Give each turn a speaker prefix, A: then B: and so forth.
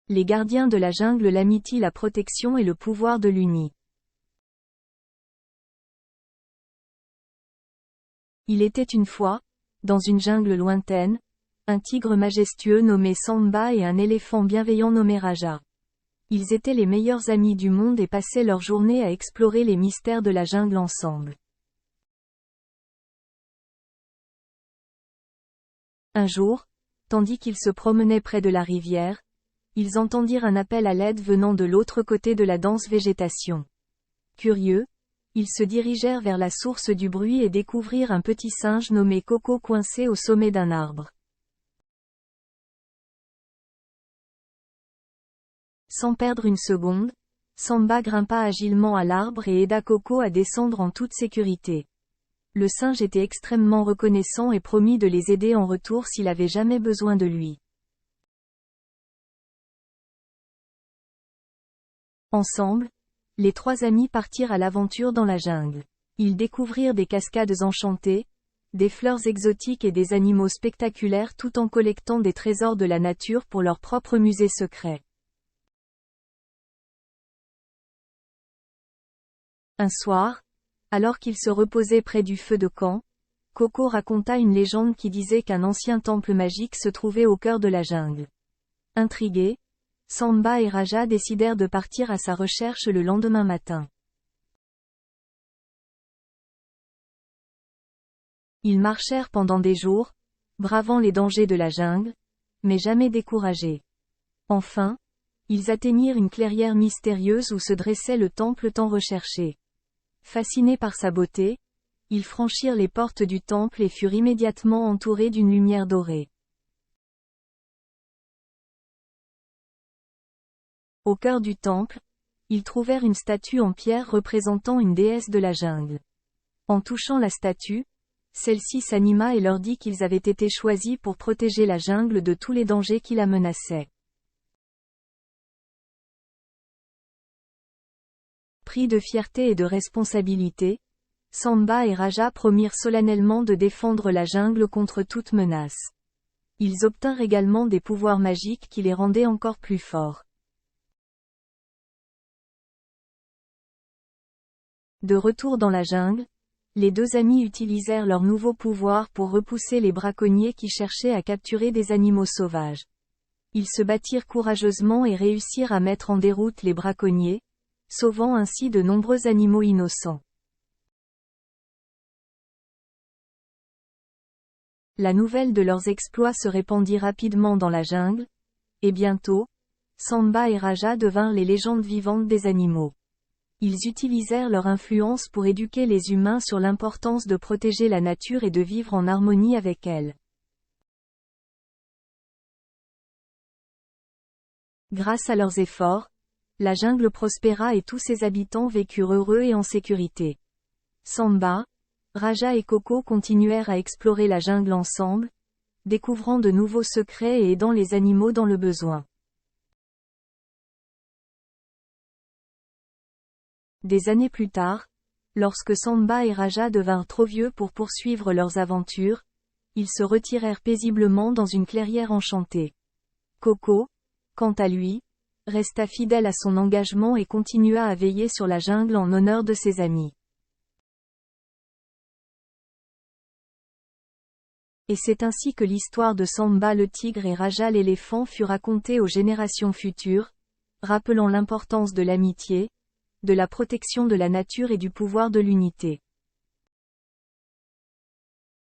A: Les gardiens de la jungle, l'amitié, la protection et le pouvoir de l'uni. Il était une fois, dans une jungle lointaine, un tigre majestueux nommé Samba et un éléphant bienveillant nommé Raja. Ils étaient les meilleurs amis du monde et passaient leur journée à explorer les mystères de la jungle ensemble. Un jour, tandis qu'ils se promenaient près de la rivière, ils entendirent un appel à l'aide venant de l'autre côté de la dense végétation. Curieux, ils se dirigèrent vers la source du bruit et découvrirent un petit singe nommé Coco coincé au sommet d'un arbre. Sans perdre une seconde, Samba grimpa agilement à l'arbre et aida Coco à descendre en toute sécurité. Le singe était extrêmement reconnaissant et promit de les aider en retour s'il avait jamais besoin de lui. Ensemble, les trois amis partirent à l'aventure dans la jungle. Ils découvrirent des cascades enchantées, des fleurs exotiques et des animaux spectaculaires tout en collectant des trésors de la nature pour leur propre musée secret. Un soir, alors qu'ils se reposaient près du feu de camp, Coco raconta une légende qui disait qu'un ancien temple magique se trouvait au cœur de la jungle. Intrigués, Samba et Raja décidèrent de partir à sa recherche le lendemain matin. Ils marchèrent pendant des jours, bravant les dangers de la jungle, mais jamais découragés. Enfin, ils atteignirent une clairière mystérieuse où se dressait le temple tant recherché. Fascinés par sa beauté, ils franchirent les portes du temple et furent immédiatement entourés d'une lumière dorée. Au cœur du temple, ils trouvèrent une statue en pierre représentant une déesse de la jungle. En touchant la statue, celle-ci s'anima et leur dit qu'ils avaient été choisis pour protéger la jungle de tous les dangers qui la menaçaient. Pris de fierté et de responsabilité, Samba et Raja promirent solennellement de défendre la jungle contre toute menace. Ils obtinrent également des pouvoirs magiques qui les rendaient encore plus forts. De retour dans la jungle, les deux amis utilisèrent leurs nouveaux pouvoirs pour repousser les braconniers qui cherchaient à capturer des animaux sauvages. Ils se battirent courageusement et réussirent à mettre en déroute les braconniers, sauvant ainsi de nombreux animaux innocents. La nouvelle de leurs exploits se répandit rapidement dans la jungle, et bientôt, Samba et Raja devinrent les légendes vivantes des animaux. Ils utilisèrent leur influence pour éduquer les humains sur l'importance de protéger la nature et de vivre en harmonie avec elle. Grâce à leurs efforts, la jungle prospéra et tous ses habitants vécurent heureux et en sécurité. Samba, Raja et Coco continuèrent à explorer la jungle ensemble, découvrant de nouveaux secrets et aidant les animaux dans le besoin. Des années plus tard, lorsque Samba et Raja devinrent trop vieux pour poursuivre leurs aventures, ils se retirèrent paisiblement dans une clairière enchantée. Coco, quant à lui, resta fidèle à son engagement et continua à veiller sur la jungle en honneur de ses amis. Et c'est ainsi que l'histoire de Samba le tigre et Raja l'éléphant fut racontée aux générations futures, rappelant l'importance de l'amitié, de la protection de la nature et du pouvoir de l'unité.